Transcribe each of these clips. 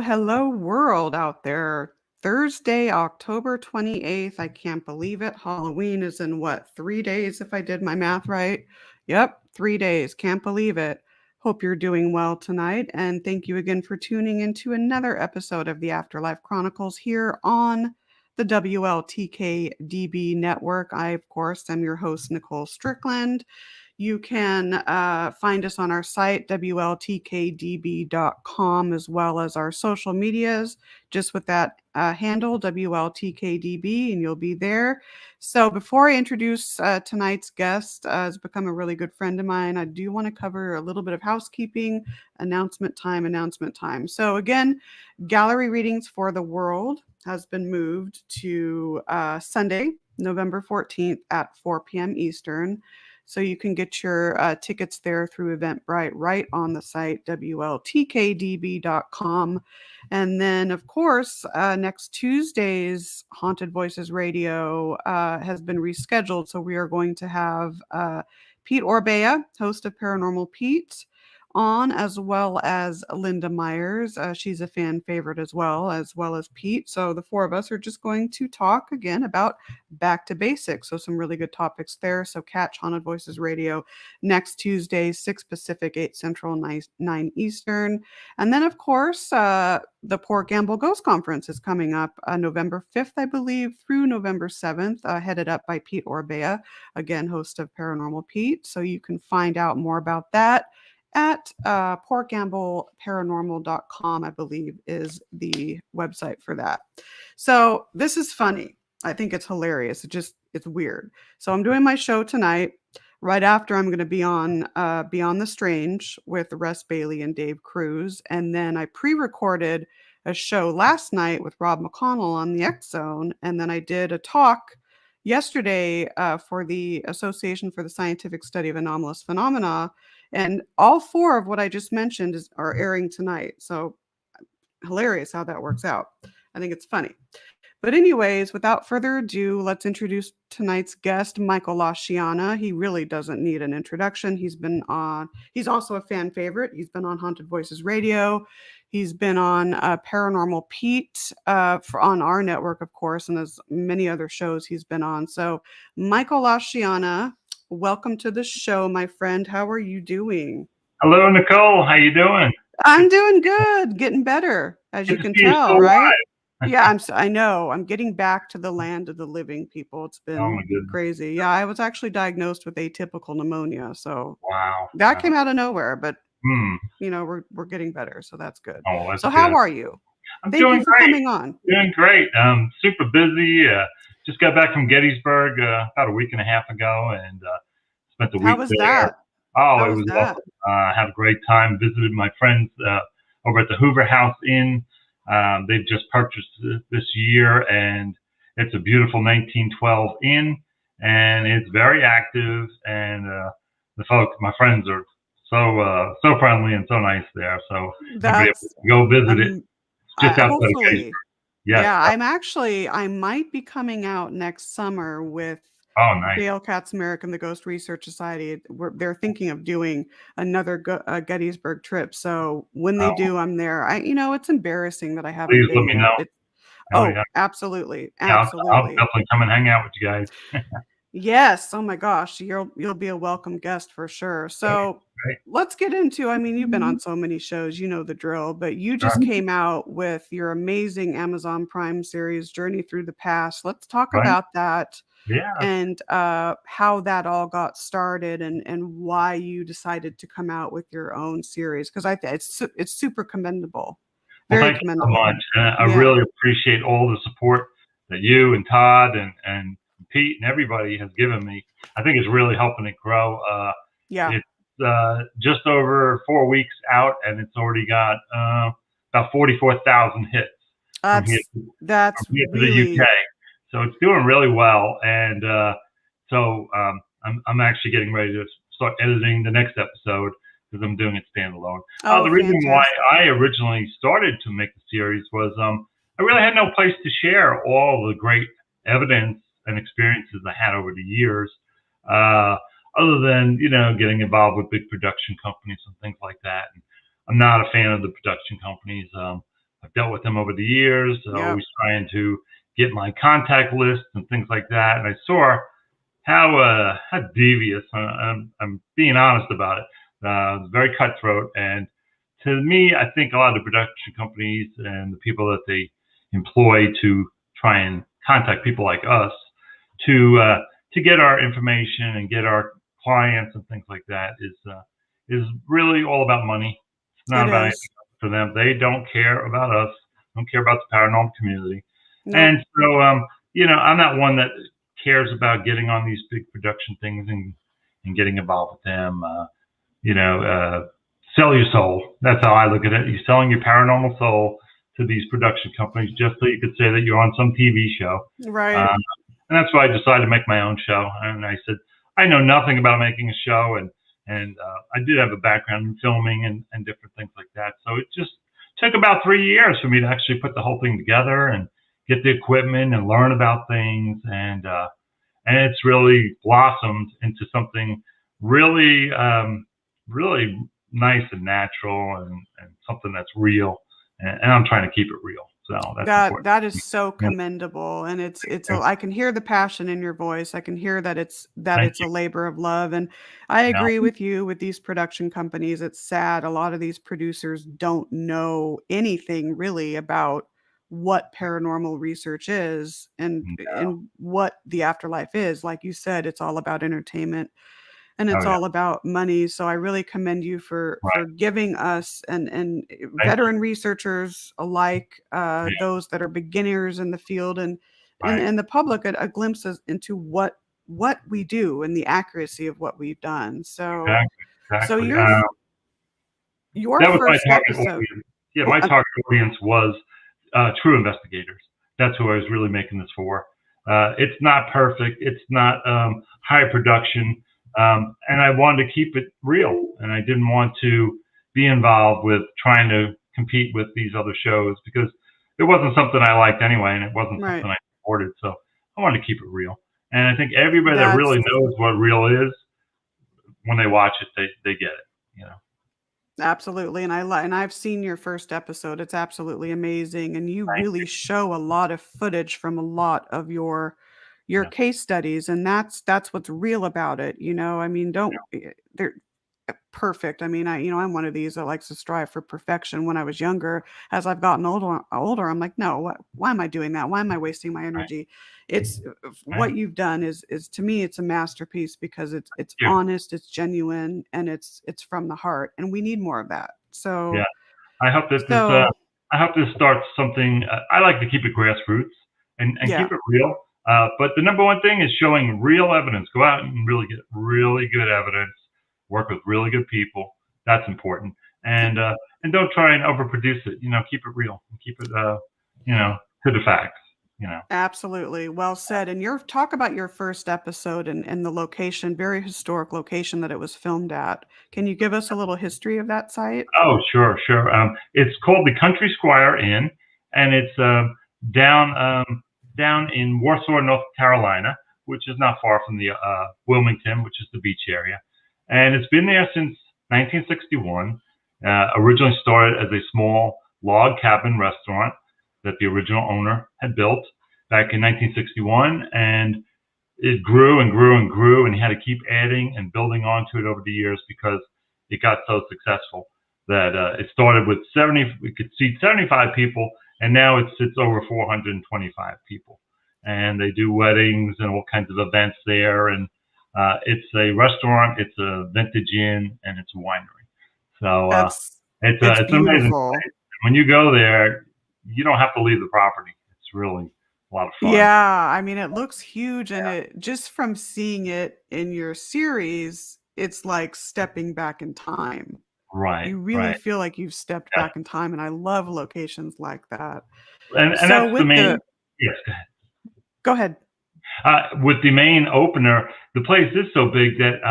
hello, world out there. Thursday, October 28th. I can't believe it. Halloween is in what, 3 days if I did my math right? Yep, 3 days. Can't believe it. Hope you're doing well tonight. And thank you again for tuning into another episode of the Afterlife Chronicles here on the WLTK-DB network. I, of course, am your host, Nicole Strickland. You can find us on our site, WLTK-DB.com, as well as our social medias, just with that handle, WLTK-DB, and you'll be there. So before I introduce tonight's guest, has become a really good friend of mine, I do want to cover a little bit of housekeeping, announcement time. So again, gallery readings for the world has been moved to Sunday, November 14th at 4 p.m. Eastern. So you can get your tickets there through Eventbrite right on the site, WLTK-DB.com. And then, of course, next Tuesday's Haunted Voices Radio has been rescheduled. So we are going to have Pete Orbea, host of Paranormal Pete, on, as well as Linda Myers. She's a fan favorite as well as Pete. So the four of us are just going to talk again about back to basics. So some really good topics there. So catch Haunted Voices Radio next Tuesday, 6 Pacific, 8 Central, 9 Eastern. And then, of course, the Port Gamble Ghost Conference is coming up November 5th, I believe, through November 7th, headed up by Pete Orbea, again, host of Paranormal Pete. So you can find out more about that at portgambleparanormal.com, I believe, is the website for that. So this is funny. I think it's hilarious. It's weird. So I'm doing my show tonight. Right after, I'm going to be on Beyond the Strange with Russ Bailey and Dave Cruz. And then I pre-recorded a show last night with Rob McConnell on the X Zone. And then I did a talk yesterday for the Association for the Scientific Study of Anomalous Phenomena. And all four of what I just mentioned are airing tonight. So hilarious how that works out. I think it's funny. But anyways, without further ado, let's introduce tonight's guest, Michael Chiana. He really doesn't need an introduction. He's also a fan favorite. He's been on Haunted Voices Radio. He's been on Paranormal Pete on our network, of course, and there's many other shows he's been on. So Michael Chiana, welcome to the show, my friend. How are you doing? Hello, Nicole. How you doing? I'm doing good. Getting better, as you can tell, right? Yeah, I know. I'm getting back to the land of the living, people. It's been crazy. Yeah, I was actually diagnosed with atypical pneumonia. So that came out of nowhere, but we're getting better, so that's good. So how are you? I'm Thank doing you for great. coming on. Doing great. Super busy. Just got back from Gettysburg about a week and a half ago, and spent the week there. How was that? Oh, it was awesome. Had a great time. Visited my friends over at the Hoover House Inn. They've just purchased this year, and it's a beautiful 1912 inn, and it's very active. And the folks, my friends, are so friendly and so nice there. So go visit it. Just outside of Gettysburg. Yeah, I might be coming out next summer with Dale Katzmarek and the Ghost Research Society. They're thinking of doing another Gettysburg trip. So when they do, I'm there. It's embarrassing that I haven't been. Please let me know. Absolutely. I'll definitely come and hang out with you guys. Yes. Oh my gosh. You'll be a welcome guest for sure. So let's get into, you've been on so many shows, you know the drill, but you just came out with your amazing Amazon Prime series, Journey Through the Past. Let's talk about that. Yeah. And how that all got started and why you decided to come out with your own series. Because I think it's super commendable. Very commendable. Thank you so much. I really appreciate all the support that you and Todd and Pete and everybody has given me. I think it's really helping it grow. It's just over 4 weeks out, and it's already got about 44,000 hits. That's from here to the UK. So it's doing really well, and so I'm actually getting ready to start editing the next episode because I'm doing it standalone. The reason why I originally started to make the series was I really had no place to share all the great evidence and experiences I had over the years, other than getting involved with big production companies and things like that. And I'm not a fan of the production companies. I've dealt with them over the years, Yep. always trying to get my contact list and things like that. And I saw how devious. I'm being honest about it. It's very cutthroat, and to me, I think a lot of the production companies and the people that they employ to try and contact people like us to get our information and get our clients and things like that is really all about money. It's not It about anything is. else for them. They don't care about us. Don't care about the paranormal community. Nope. And so, I'm not one that cares about getting on these big production things and getting involved with them. Sell your soul. That's how I look at it. You're selling your paranormal soul to these production companies just so you could say that you're on some TV show. Right. Um, and that's why I decided to make my own show. And I said, I know nothing about making a show, and I did have a background in filming and different things like that. So it just took about 3 years for me to actually put the whole thing together and get the equipment and learn about things. And it's really blossomed into something really, really nice and natural and something that's real. And I'm trying to keep it real. So that's important. That is so Yeah, commendable, and it's yeah. I can hear the passion in your voice. I can hear that Thank it's you. a labor of love, and I You know, agree with you with these production companies. It's sad a lot of these producers don't know anything really about what paranormal research is no. and what the afterlife is. Like you said, it's all about entertainment and Oh it's yeah. all about money. So I really commend you for Right. giving us and Thank you. veteran researchers alike, Yeah. those that are beginners in the field Right. and the public a glimpse into what we do and the accuracy of what we've done. So Exactly. so Exactly. your That was my first target episode. audience. Yeah, Oh, my target audience was true investigators. That's who I was really making this for. It's not perfect. It's not high production, and I wanted to keep it real. And I didn't want to be involved with trying to compete with these other shows because it wasn't something I liked anyway, and it wasn't right. something I supported. So I wanted to keep it real. And I think everybody that That's really knows what real is, when they watch it, they get it. You know. absolutely, and and I've seen your first episode. It's absolutely amazing, and you Thank really you. show a lot of footage from a lot of your Yeah. case studies, and that's what's real about it. I mean, don't they're perfect. I mean, I'm one of these that likes to strive for perfection. When I was younger, as I've gotten older, I'm like, no, why am I doing that? Why am I wasting my Right. energy? It's Right. what you've done is to me, it's a masterpiece because it's Yeah. honest, it's genuine, and it's from the heart, and we need more of that. Yeah. I hope that this. So I hope this starts something. I like to keep it grassroots and yeah, keep it real. But the number one thing is showing real evidence. Go out and really get really good evidence. Work with really good people. That's important. And don't try and overproduce it. Keep it real. Keep it. To the facts. You know. absolutely. Well said. And your talk about your first episode and the location, very historic location that it was filmed at. Can you give us a little history of that site? Oh, sure, sure. It's called the Country Squire Inn, and it's down down in Warsaw, North Carolina, which is not far from the Wilmington, which is the beach area. And it's been there since 1961. Originally started as a small log cabin restaurant that the original owner had built back in 1961, and it grew and grew and grew, and he had to keep adding and building onto it over the years because it got so successful that it started with 70. We could seat 75 people, and now it sits over 425 people. And they do weddings and all kinds of events there. And it's a restaurant, it's a vintage inn, and it's a winery. So That's it's an amazing beautiful. place. When you go there, you don't have to leave the property. It's really a lot of fun. Yeah, I mean, it looks huge, and it just from seeing it in your series, it's like stepping back in time. Right, You really right. feel like you've stepped Yeah. back in time, and I love locations like that. And So that's the with main. the Yes, go ahead. go ahead. With the main opener, the place is so big that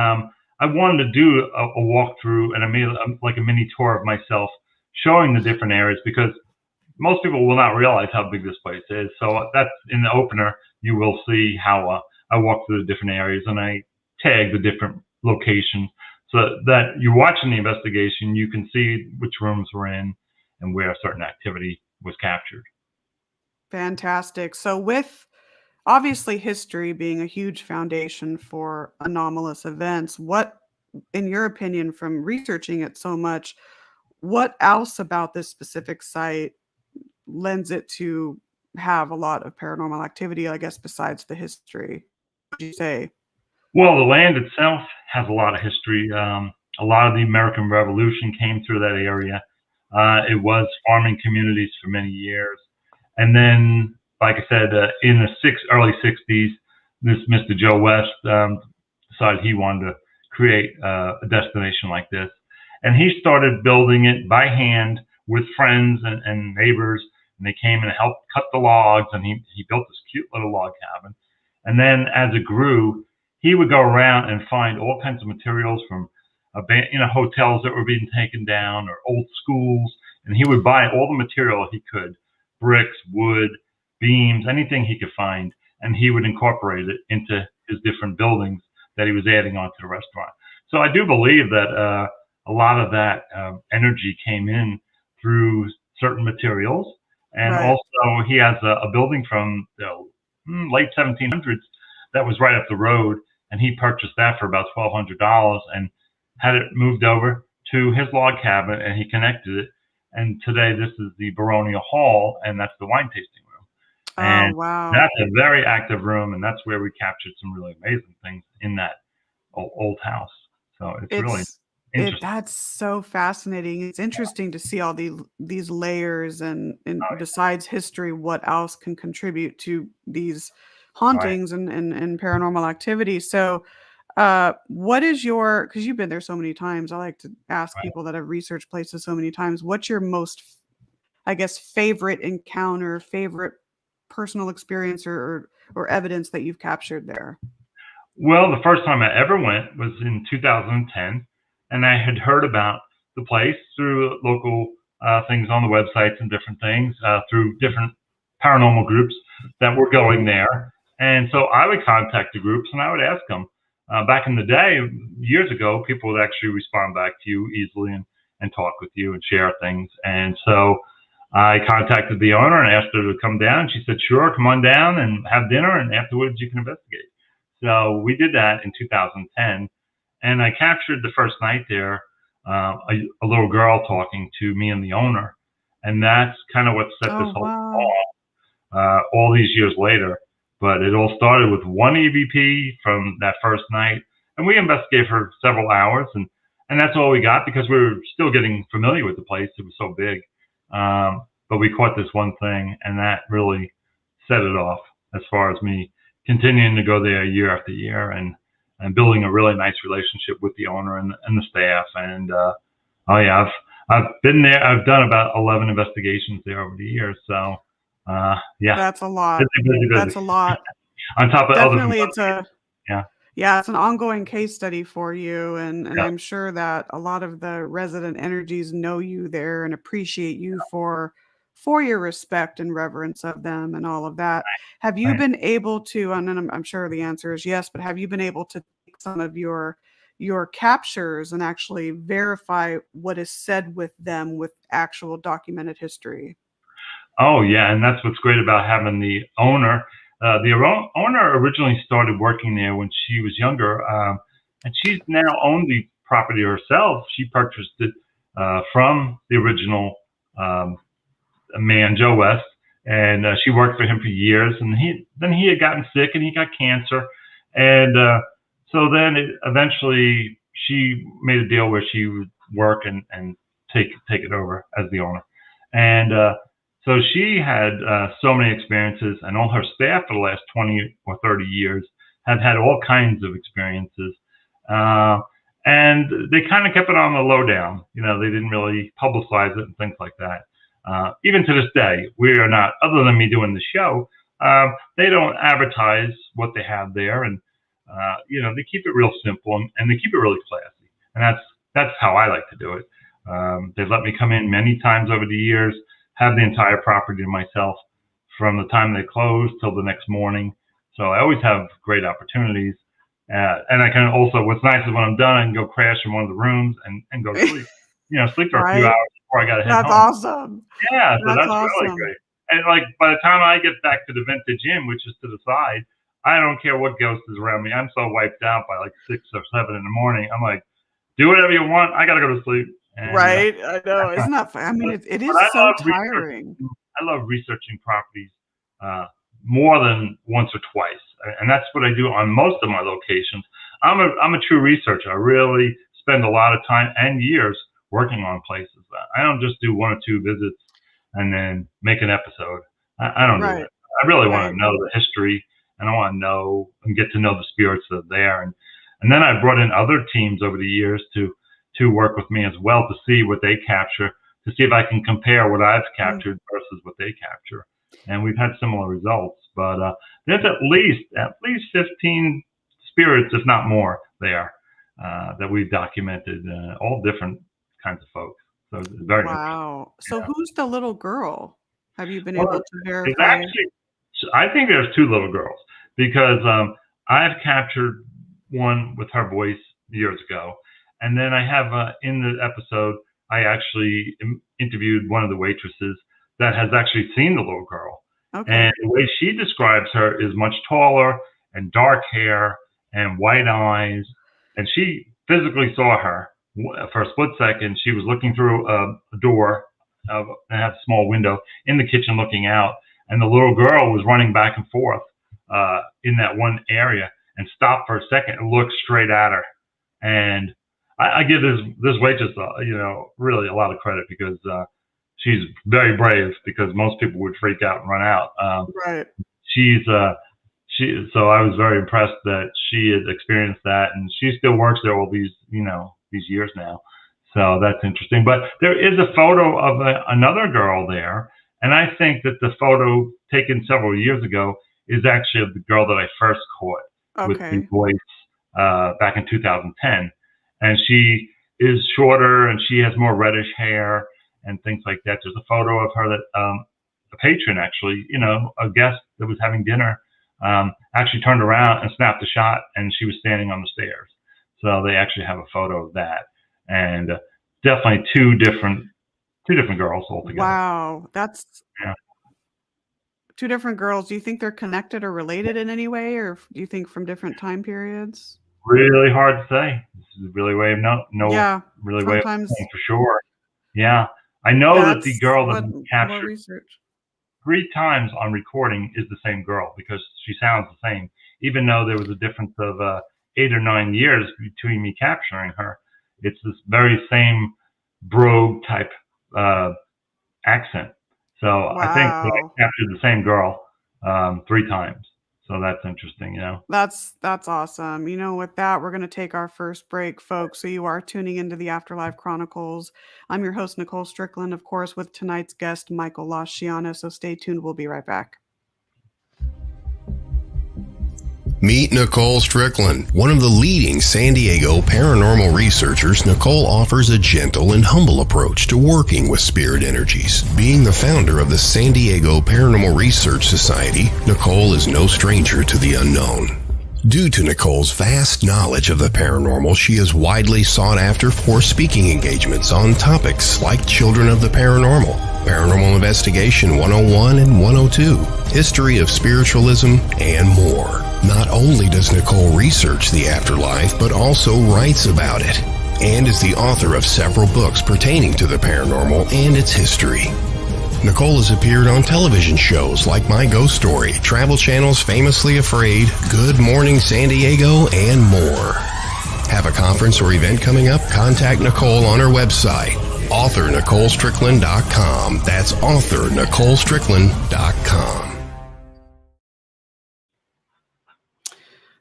I wanted to do a walkthrough, and I made like a mini tour of myself, showing the different areas because most people will not realize how big this place is. So that's in the opener. You will see how I walk through the different areas and I tag the different locations so that you're watching the investigation. You can see which rooms we're in and where certain activity was captured. Fantastic. So with obviously history being a huge foundation for anomalous events, what, in your opinion, from researching it so much, what else about this specific site lends it to have a lot of paranormal activity, I guess, besides the history? What would you say? Well, the land itself has a lot of history. A lot of the American Revolution came through that area. It was farming communities for many years. And then, like I said, in the early 60s, this Mr. Joe West decided he wanted to create a destination like this. And he started building it by hand with friends and neighbors. And they came and helped cut the logs. And he built this cute little log cabin. And then as it grew, he would go around and find all kinds of materials from hotels that were being taken down or old schools. And he would buy all the material he could, bricks, wood, beams, anything he could find. And he would incorporate it into his different buildings that he was adding onto the restaurant. So I do believe that a lot of that energy came in through certain materials. And Right. also he has a building from the late 1700s that was right up the road. And he purchased that for about $1,200 and had it moved over to his log cabin, and he connected it. And today this is the Baronial Hall, and that's the wine tasting room. Oh, And wow. that's a very active room, and that's where we captured some really amazing things in that old house. So it's really interesting. That's so fascinating. It's interesting to see all these layers and besides history, what else can contribute to these Right. hauntings and paranormal activity. So, what is your, because you've been there so many times, I like to ask Right. people that have researched places so many times, what's your most, I guess, favorite encounter, favorite personal experience or evidence that you've captured there? Well, the first time I ever went was in 2010, and I had heard about the place through local things on the websites and different things, through different paranormal groups that were going there. And so I would contact the groups and I would ask them. Back in the day, years ago, people would actually respond back to you easily and talk with you and share things. And so I contacted the owner and asked her to come down. She said, sure, come on down and have dinner, and afterwards you can investigate. So we did that in 2010, and I captured the first night there a little girl talking to me and the owner, and that's kind of what set this Oh, whole thing wow. off all these years later. But it all started with one EVP from that first night, and we investigated for several hours, and that's all we got because we were still getting familiar with the place. It was so big, but we caught this one thing, and that really set it off as far as me continuing to go there year after year and building a really nice relationship with the owner and the staff. And oh yeah, I've been there. I've done about 11 investigations there over the years. So yeah, That's a lot. busy. That's a lot. On top of other Definitely, investigations. Yeah, it's an ongoing case study for you, and yeah, I'm sure that a lot of the resident energies know you there and appreciate you for your respect and reverence of them and all of that. Have you right. been able to, and I'm sure the answer is yes, but have you been able to take some of your captures and actually verify what is said with them with actual documented history? Oh yeah, and that's what's great about having the owner. Owner originally started working there when she was younger, and she's now owned the property herself. She purchased it from the original man, Joe West, and she worked for him for years. And he had gotten sick and he got cancer, and so then eventually she made a deal where she would work and take it over as the owner, and so she had so many experiences, and all her staff for the last 20 or 30 years have had all kinds of experiences. Uh, and they kind of kept it on the lowdown. You know, they didn't really publicize it and things like that. Even to this day, we are not, other than me doing the show, they don't advertise what they have there. And, they keep it real simple and they keep it really classy. And that's how I like to do it. They've let me come in many times over the years, have the entire property to myself from the time they close till the next morning. So I always have great opportunities. And I can also, what's nice is when I'm done, I can go crash in one of the rooms and go to sleep. Sleep for a few Right? hours before I got to head That's home. awesome. Yeah, so That's that's really awesome. great. And like by the time I get back to the Vintage Inn, which is to the side, I don't care what ghost is around me. I'm so wiped out by like 6 or 7 in the morning. I'm like, do whatever you want. I gotta go to sleep. And Right? I know. Isn't that fun? I mean, it but is I so love tiring. researching. I love researching properties uh, more than once or twice, and that's what I do on most of my locations. I'm a true researcher. I really spend a lot of time and years working on places. I don't just do 1 or 2 visits and then make an episode. I don't do Right. that. I really want Right. to know the history, and I want to know and get to know the spirits that are there. And then I brought in other teams over the years to work with me as well to see what they capture, to see if I can compare what I've captured versus what they capture. And we've had similar results. But there's at least 15 spirits, if not more, there that we've documented, all different kinds of folks. So it's very interesting. Wow. So who's the little girl? Have you been Well, able to it's verify? actually, I think there's 2 little girls because I've captured one with her voice years ago, and then I have in the episode I actually interviewed one of the waitresses that has actually seen the little girl, Okay. and the way she describes her is much taller and dark hair and white eyes, and she physically saw her for a split second. She was looking through a door and had a small window in the kitchen looking out, and the little girl was running back and forth in that one area and stopped for a second and looked straight at her. And I give this waitress, really a lot of credit because she's very brave because most people would freak out and run out. Right. So I was very impressed that she had experienced that, and she still works there all these years now. So that's interesting. But there is a photo of another girl there, and I think that the photo taken several years ago is actually of the girl that I first caught with the voice back in 2010. And she is shorter, and she has more reddish hair and things like that. There's a photo of her that a patron actually, a guest that was having dinner, actually turned around and snapped a shot, and she was standing on the stairs. So they actually have a photo of that. And definitely two different girls altogether. Wow, that's 2 different girls. Do you think they're connected or related in any way, or do you think from different time periods? Really hard to say. This is a really way of really way of sometimes saying for sure. Yeah, I know that the girl that we more captured research. 3 times on recording is the same girl because she sounds the same, even though there was a difference of 8 or 9 years between me capturing her. It's this very same brogue type accent. So I think that I captured the same girl 3 times. So that's interesting, That's awesome. With that, we're going to take our first break, folks. So you are tuning into the Afterlife Chronicles. I'm your host, Nicole Strickland, of course, with tonight's guest, Michael Chiana. So stay tuned. We'll be right back. Meet Nicole Strickland. One of the leading San Diego paranormal researchers, Nicole offers a gentle and humble approach to working with spirit energies. Being the founder of the San Diego Paranormal Research Society, Nicole is no stranger to the unknown. Due to Nicole's vast knowledge of the paranormal, she is widely sought after for speaking engagements on topics like Children of the Paranormal, Paranormal Investigation 101 and 102, History of Spiritualism, and more. Not only does Nicole research the afterlife, but also writes about it, and is the author of several books pertaining to the paranormal and its history. Nicole has appeared on television shows like My Ghost Story, Travel Channel's Famously Afraid, Good Morning San Diego, and more. Have a conference or event coming up? Contact Nicole on her website, authornicolestrickland.com. That's authornicolestrickland.com.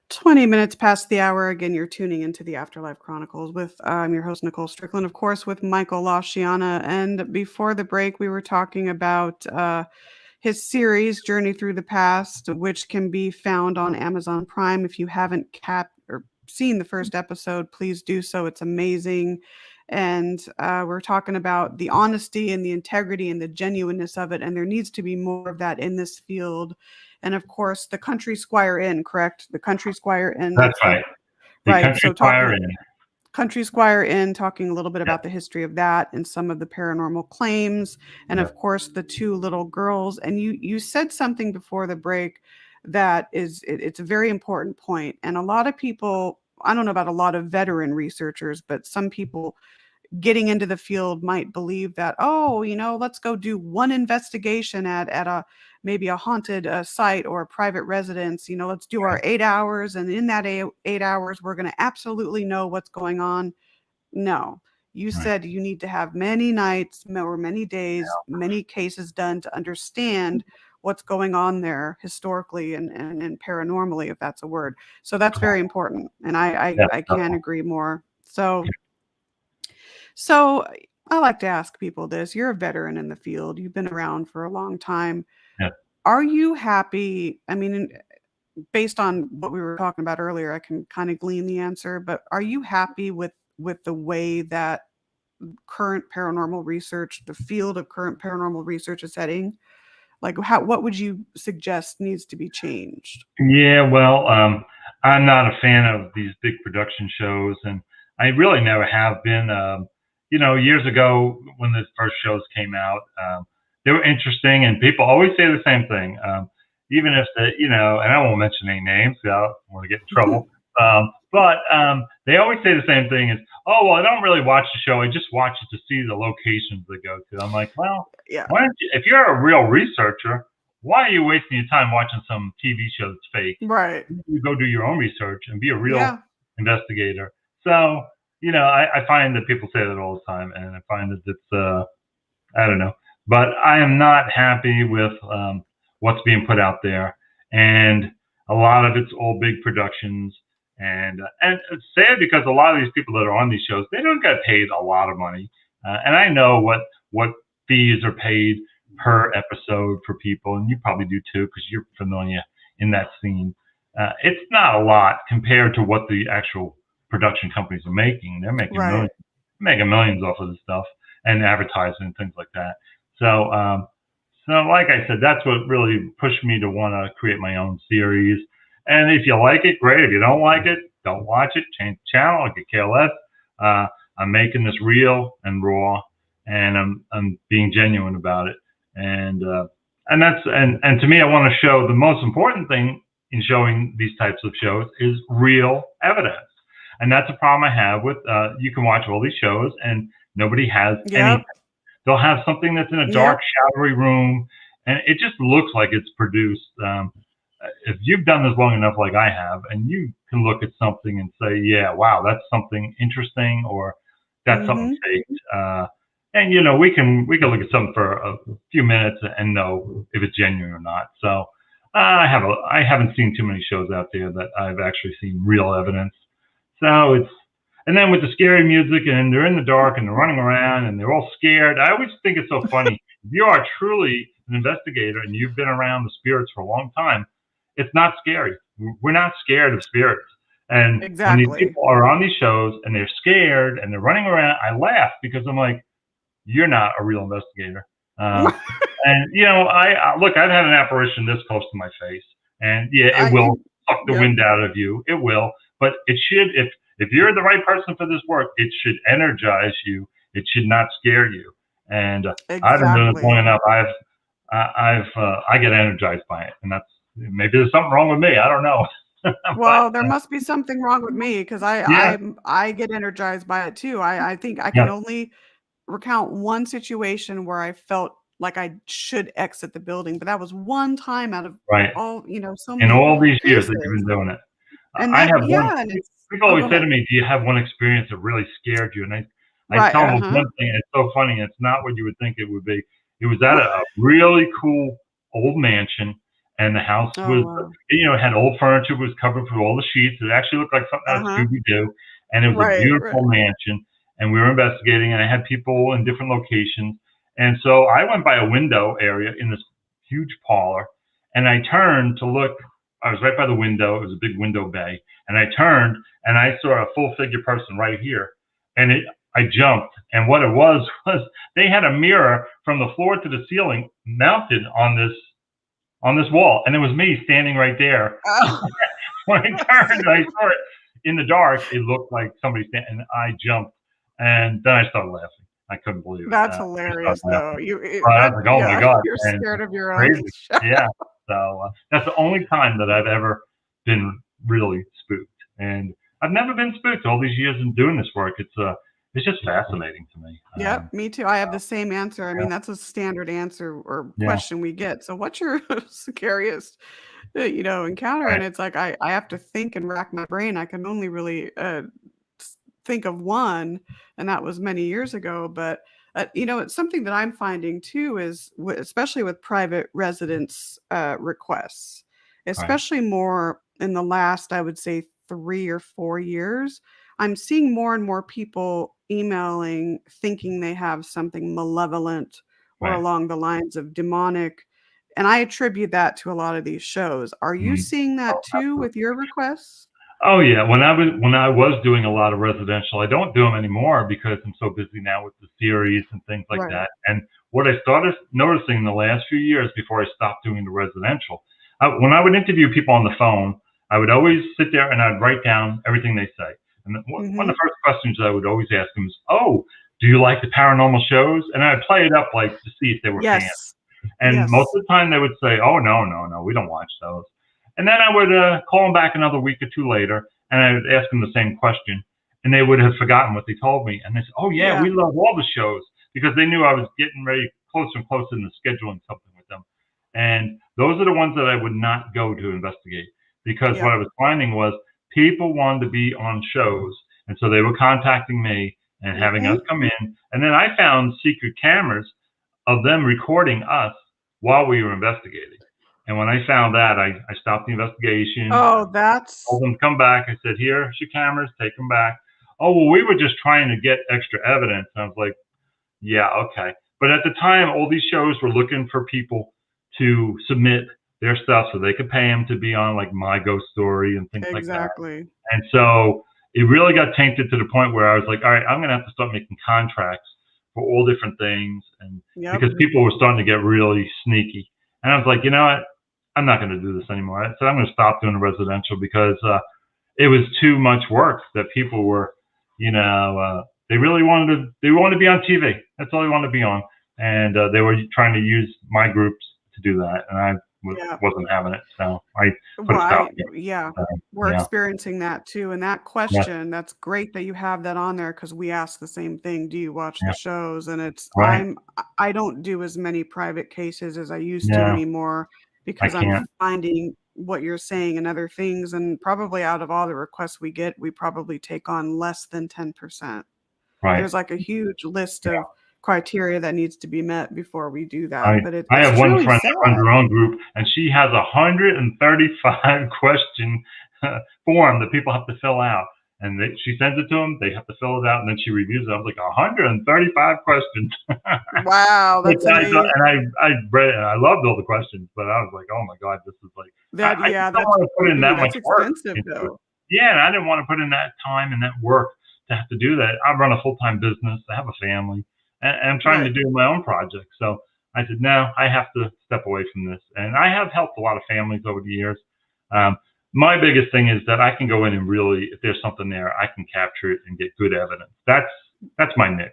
20 minutes past the hour. Again, you're tuning into the Afterlife Chronicles with your host, Nicole Strickland, of course, with Michael Chiana. And before the break, we were talking about his series, Journey Through the Past, which can be found on Amazon Prime. If you haven't seen the first episode, please do so. It's amazing. And we're talking about the honesty and the integrity and the genuineness of it. And there needs to be more of that in this field. And of course, the Country Squire Inn, correct? The Country Squire Inn. That's right. The Country Squire Inn. Country Squire Inn, talking a little bit about the history of that and some of the paranormal claims, and of course the two little girls. And you said something before the break that it's a very important point. And a lot of people, I don't know about a lot of veteran researchers, but some people getting into the field might believe that, oh, let's go do one investigation at a maybe a haunted site or a private residence. Let's do our 8 hours, and in that 8 hours we're going to absolutely know what's going on. No, you said you need to have many nights or many days, many cases done to understand what's going on there historically and paranormally, if that's a word. So that's very important, and I can't agree more. So I like to ask people this. You're a veteran in the field. You've been around for a long time. Yeah. Are you happy? I mean, based on what we were talking about earlier, I can kind of glean the answer, but are you happy with the way that current paranormal research, the field of current paranormal research is heading? Like, what would you suggest needs to be changed? Yeah, well, I'm not a fan of these big production shows, and I really never have been. Years ago when the first shows came out, they were interesting, and people always say the same thing. Even if and I won't mention any names, I don't want to get in trouble. But they always say the same thing: is, oh, well, I don't really watch the show. I just watch it to see the locations they go to. I'm like, well, why don't you, if you're a real researcher, why are you wasting your time watching some TV show that's fake? Right. You go do your own research and be a real investigator. So, I find that people say that all the time, and I find that it's, I don't know. But I am not happy with what's being put out there. And a lot of it's all big productions. And it's sad because a lot of these people that are on these shows, they don't get paid a lot of money. And I know what fees are paid per episode for people, and you probably do too because you're familiar in that scene. It's not a lot compared to what the actual production companies are making. They're making millions off of this stuff and advertising and things like that. So like I said, that's what really pushed me to want to create my own series. And if you like it, great. If you don't like it, don't watch it. Change the channel. I could care less. I'm making this real and raw, and I'm being genuine about it. And that's and to me, I want to show the most important thing in showing these types of shows is real evidence. And that's a problem I have with, you can watch all these shows and nobody has anything. They'll have something that's in a dark, shadowy room, and it just looks like it's produced. If you've done this long enough like I have, and you can look at something and say, yeah, wow, that's something interesting, or that's something fake. And, we can look at something for a few minutes and know if it's genuine or not. So I haven't seen too many shows out there that I've actually seen real evidence. So and then with the scary music, and they're in the dark and they're running around and they're all scared. I always think it's so funny. If you are truly an investigator and you've been around the spirits for a long time, it's not scary. We're not scared of spirits. And when these people are on these shows and they're scared and they're running around, I laugh because I'm like, you're not a real investigator. And look, I've had an apparition this close to my face, and it will suck the wind out of you. It will. But it should, if you're the right person for this work, it should energize you. It should not scare you. And I've been doing this long enough. I get energized by it, and maybe there's something wrong with me. I don't know. Well, there must be something wrong with me because I get energized by it too. I think I can only recount one situation where I felt like I should exit the building, but that was one time out of all, so many in all these years cases. that you've been doing it. And I have one. People always say to me, "Do you have one experience that really scared you?" And I tell them one thing. And it's so funny. It's not what you would think it would be. It was at a really cool old mansion, and the house was, it had old furniture. It was covered with all the sheets. It actually looked like something out of Scooby-Doo, and it was a beautiful mansion. And we were investigating, and I had people in different locations. And so I went by a window area in this huge parlor, and I turned to look. I was right by the window. It was a big window bay. And I turned, and I saw a full-figure person right here. And I jumped. And what it was they had a mirror from the floor to the ceiling mounted on this wall. And it was me standing right there. When I turned, I saw it. in the dark, it looked like somebody standing, and I jumped, and then I started laughing. I couldn't believe it. That's I hilarious, started though. laughing. I was like, oh my God. You're And scared of your own crazy. show. Yeah. So that's the only time that I've ever been really spooked. And I've never been spooked all these years in doing this work. It's just fascinating to me. Yep, me too. I have the same answer. I mean, that's a standard answer or Yeah. question we get. So what's your scariest, encounter? Right. And it's like I have to think and rack my brain. I can only really think of one, and that was many years ago. But it's something that I'm finding too is especially with private residence requests, Right. especially more in the last, I would say, 3 or 4 years. I'm seeing more and more people emailing thinking they have something malevolent or Right. along the lines of demonic. And I attribute that to a lot of these shows. Are you Mhm. seeing that Oh, too absolutely. with your requests? Oh yeah, when I was doing a lot of residential, I don't do them anymore because I'm so busy now with the series and things like Right. that. And what I started noticing the last few years before I stopped doing the residential, when I would interview people on the phone, I would always sit there and I'd write down everything they say. And one of Mhm. the first questions I would always ask them is, "Oh, do you like the paranormal shows?" And I'd play it up like to see if they were fans. Yes. And most Yes. of the time they would say, "Oh, no, no, no, we don't watch those." And then I would call them back another week or two later, and I would ask them the same question, and they would have forgotten what they told me. And they said, "Oh yeah, Yeah. we love all the shows," because they knew I was getting ready closer and closer into scheduling something with them. And those are the ones that I would not go to investigate because what I Yep. was finding was people wanted to be on shows, and so they were contacting me and having us Mhm. come in. And then I found secret cameras of them recording us while we were investigating. And when I found that, I stopped the investigation. I Oh, told that's them to come back. I said, "Here's your cameras. Take them back." "Oh, well, we were just trying to get extra evidence." And I was like, "Yeah, okay." But at the time, all these shows were looking for people to submit their stuff so they could pay them to be on like My Ghost Story and things like that. exactly. And so it really got tainted to the point where I was like, all right, I'm going to have to start making contracts for all different things. And Yep. because people were starting to get really sneaky. And I was like, you know what? I'm not going to do this anymore. I said, I'm going to stop doing the residential because it was too much work that people were, they really they wanted to be on TV. That's all they wanted to be on. And they were trying to use my groups to do that. And I Yeah. wasn't having it. So I put Well, a stop to it. yeah, So, we're yeah. experiencing that too. And that Yeah. question, that's great that you have that on there because we ask the same thing. Do you watch Yeah. the shows? And Right. I don't do as many private cases as I used to Yeah. anymore I because I'm can't. finding what you're saying and other things. And probably out of all the requests we get, we probably take on less than 10%. Right. There's like a huge list Yeah. of criteria that needs to be met before we do I that. But I it's have one truly friend that runs sad. her own group, and she has 135 question form that people have to fill out. And she sends it to them. They have to fill it out, and then she reviews it. I was like, 135 questions. Wow, But that's I thought, amazing. and I read it, and I loved all the questions, but I was like, oh my God, this is like, I just don't That's want to put in that that's much work expensive into it. though. Yeah, and I didn't want to put in that time and that work to have to do that. I run a full time business. I have a family, and I'm trying to Right. do my own project. So I said, no, I have to step away from this. And I have helped a lot of families over the years. Um, my biggest thing is that I can go in and really, if there's something there, I can capture it and get good evidence. That's my niche,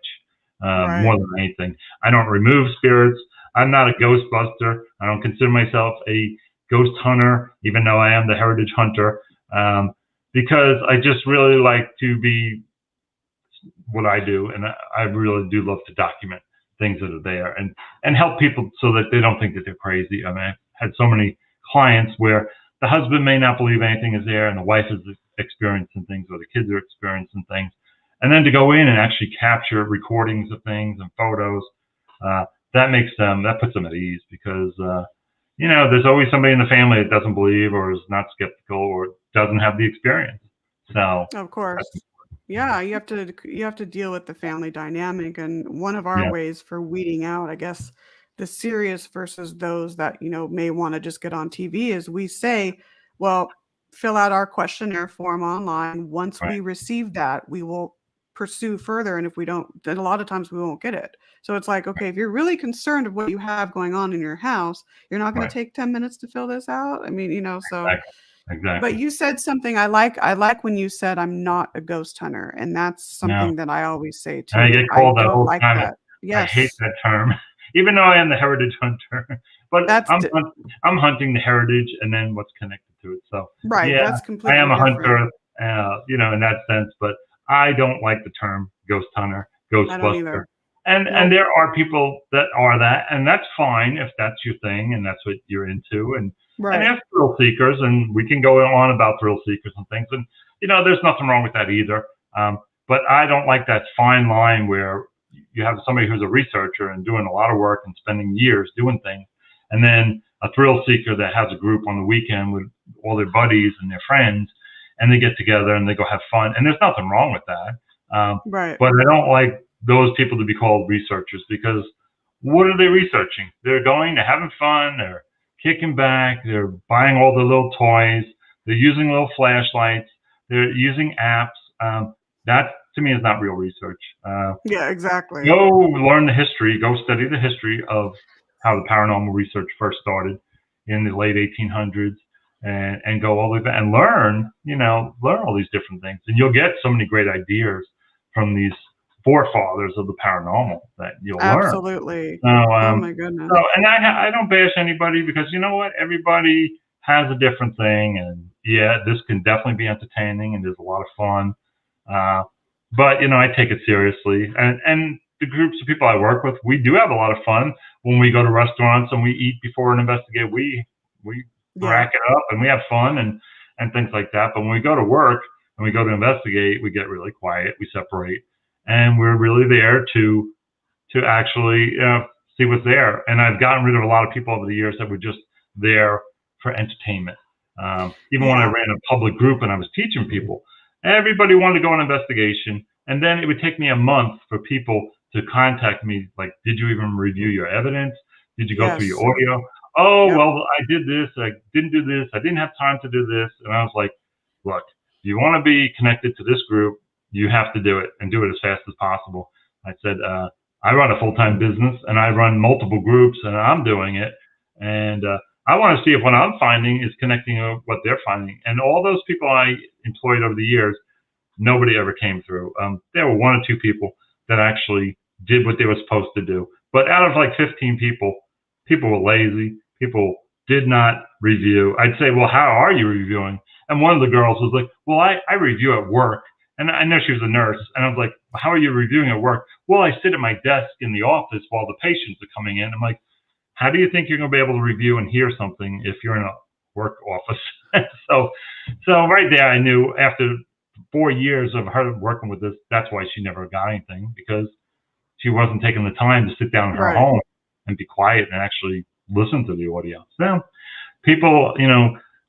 more Right. than anything. I don't remove spirits. I'm not a ghostbuster. I don't consider myself a ghost hunter, even though I am the heritage hunter, because I just really like to be what I do, and I really do love to document things that are there and help people so that they don't think that they're crazy. I mean, I've had so many clients where the husband may not believe anything is there, and the wife is experiencing things, or the kids are experiencing things, and then to go in and actually capture recordings of things and photos, that puts them at ease because there's always somebody in the family that doesn't believe or is not skeptical or doesn't have the experience. So Of that's course. Yeah, you have to deal with the family dynamic, and one of our yeah, ways for weeding out, I guess, the serious versus those that, may wanna just get on TV is we say, "Well, fill out our questionnaire form online. Once right, we receive that, we will pursue further, and if we don't, then a lot of times we won't get it." So it's like, okay, if you're really concerned of what you have going on in your house, you're not gonna right, take 10 minutes to fill this out? I mean, so exactly. Exactly. But you said something I like when you said I'm not a ghost hunter, and that's something No. that I always say And I too. get I called that don't all the like time. that. I hate Yes. that term, even though I am the heritage hunter. But That's I'm hunting the heritage and then what's connected to it. So right. yeah, That's I am completely a different. hunter, in that sense. But I don't like the term ghost hunter, I don't ghostbuster. either. And Nope. there are people that are that, and that's fine if that's your thing and that's what you're into. And Right. there's thrill seekers, and we can go on about thrill seekers and things. And there's nothing wrong with that either. But I don't like that fine line where you have somebody who's a researcher and doing a lot of work and spending years doing things, and then a thrill seeker that has a group on the weekend with all their buddies and their friends, and they get together and they go have fun. And there's nothing wrong with that. Right. But I don't like those people to be called researchers, because what are they researching? They're having fun, they're kicking back, they're buying all the little toys, they're using little flashlights, they're using apps. That to me is not real research. Yeah, exactly. Go learn the history, go study the history of how the paranormal research first started in the late 1800s, and go all the way back and learn all these different things. And you'll get so many great ideas from these forefathers of the paranormal that you'll learn. Absolutely. So, Oh my goodness. and I don't bash anybody, because you know what? Everybody has a different thing. And yeah, this can definitely be entertaining and there's a lot of fun. But I take it seriously, and the groups of people I work with, we do have a lot of fun when we go to restaurants and we eat before an investigate. We Yeah. rack it up and we have fun and things like that. But when we go to work and we go to investigate, we get really quiet, we separate, and we're really there to actually see what's there. And I've gotten rid of a lot of people over the years that were just there for entertainment. Even when I Yeah. ran a public group and I was teaching people, everybody wanted to go on investigation, and then it would take me a month for people to contact me, like, did you even review your evidence? Did you go through your Yes. audio? Oh, Yep. well, I did this, I didn't do this, I didn't have time to do this. And I was like, look, if you want to be connected to this group, you have to do it, and do it as fast as possible. I said, I run a full-time business and I run multiple groups and I'm doing it. And I want to see if what I'm finding is connecting with what they're finding. And all those people I employed over the years, nobody ever came through. There were one or two people that actually did what they were supposed to do. But out of like 15 people, people were lazy. People did not review. I'd say, well, how are you reviewing? And one of the girls was like, well, I review at work. And I know she was a nurse. And I was like, how are you reviewing at work? Well, I sit at my desk in the office while the patients are coming in. I'm like, how do you think you're going to be able to review and hear something if you're in a work office? so right there, I knew after 4 years of her working with this, that's why she never got anything, because she wasn't taking the time to sit down in her Right. home and be quiet and actually listen to the audio. So people,